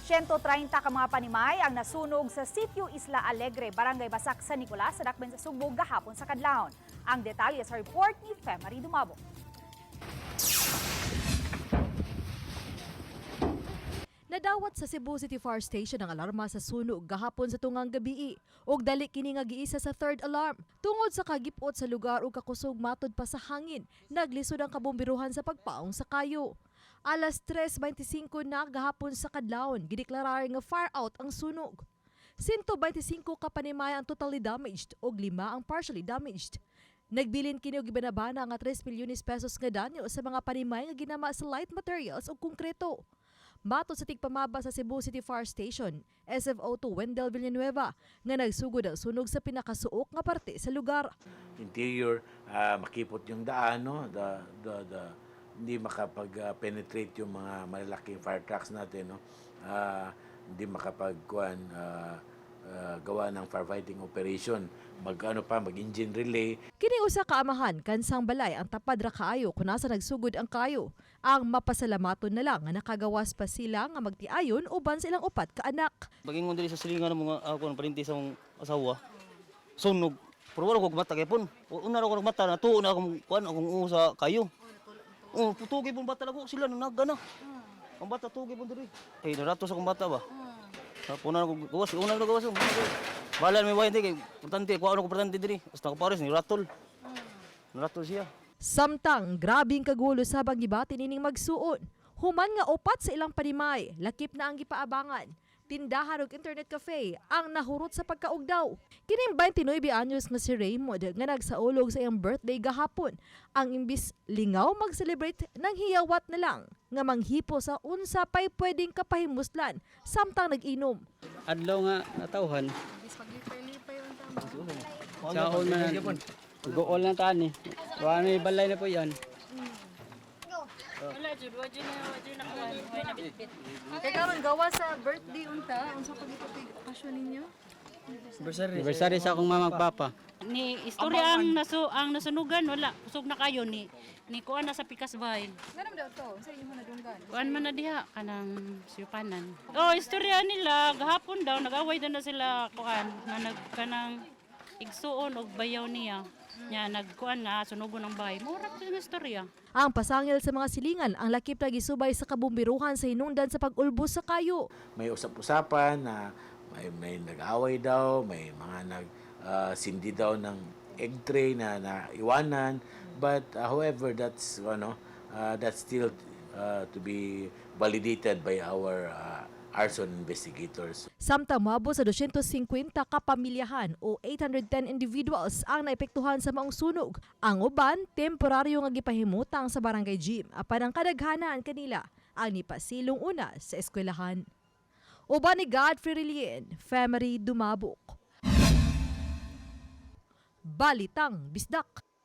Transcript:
130 ka mga panimay ang nasunog sa Sitio Isla Alegre, Barangay Basak, San Nicolas, sa Dakben sa Subo gahapon sa kadlawon. Ang detalye sa report ni Femari Dumabo. Nadawat sa Cebu City Fire Station ang alarma sa sunog gahapon sa tungang gabi ug dali kini nga giisa sa third alarm. Tungod sa kagipot sa lugar ug kakusog matod pa sa hangin, naglisod ang kabombiruhan sa pagpaong sa kayo. Alas 3:25 na gahapon sa kadlawon, gideklarar nga fire out ang sunog. 125 ka panimay ang totally damaged ug 5 ang partially damaged. Nagbilin kini og gibanabana nga 3 milyones pesos nga danyo sa mga panimay nga ginama sa light materials ug konkreto. Matod sa tigpamaba sa Cebu City Fire Station, SFO2 Wendell Villanueva, nga nagsugod ang sunog sa pinakasuok nga parte sa lugar. Interior, makipot yung daan, no? Hindi makapag-penetrate yung mga malalaking fire trucks natin, no? Hindi gawa ng firefighting operation, mag-engine relay. Kini usa ka amahan kansang balay ang tapad ra kaayo kun asa nagsugod ang kayo. Ang mapasalamaton na lang nga nakagawas pa sila nga magtiayon uban sa ilang upat ka anak. Pagingon diri sa silingan ng mga ako parinti sa akong asawa. Sunog. Pero wala ko mata kay pon. Una ra ko mata na tuon akong akong usa kayo. Tugi pon bata lago sila nang nagana. Ang bata tugi pon diri. Kay narato sa akong bata ba. Puna ko gawas, una na gawas. Bala may wayan kay importante ko ano ko importante diri. Basta ko pares ni ratol. Ratol siya. Samtang grabing kagulo sa bangibati nining magsuon. Human nga upat sa ilang panimay, lakip na ang gipaabangan. Tindahan ug internet cafe ang nahurot sa pagkaugdaw. Kining 29 anyos nga si Raymond nga nagsaulog sa iyang birthday gahapon. Ang imbis lingaw mag-celebrate nang hiyawat na lang nga manghipo sa unsa pay pwedeng kapahimuslan samtang nag-inom. Adlaw nga natawhan. Sa una gool na tani. Wa may balay na po yan. Wala jud, wa jud na kuan, wa na bitbit. Kaya karon gawa sa birthday unta, unsa pa gito okasyon ninyo? Anniversary sa akong mama ug papa. Ni istorya ang nasunugan wala usog na kayo ni kuan na sa pikas bahay. Ganam daw to, sa inyo nadunggan. Kuan man na diha kanang siyupanan. Oh, istorya nila gahapon daw nag-away daw na sila kuan nga nagkanang igsuon og bayaw niya. Nya nagkuan nga sunugon ang bahay. Mura sa istorya. Ang pasangil sa mga silingan ang lakip na gisubay sa kabumbiruhan sa hinungdan sa pag-ulbos sa kayo. May usap-usapan na may nag-away daw, may mga sindi daw ng egg tray na naiwanan. But however, that's still to be validated by our arson investigators. Samtang moabot sa 250 ka pamilyahan o 810 individuals ang naepektuhan sa maong sunog. Ang uban, temporaryo nga gipahimutang sa barangay gym apan ang kadaghanan kanila ang nipasilong una sa eskwelahan. Uban ni Godfrey Relien, Femari Dumabok. Balitang Bisdak.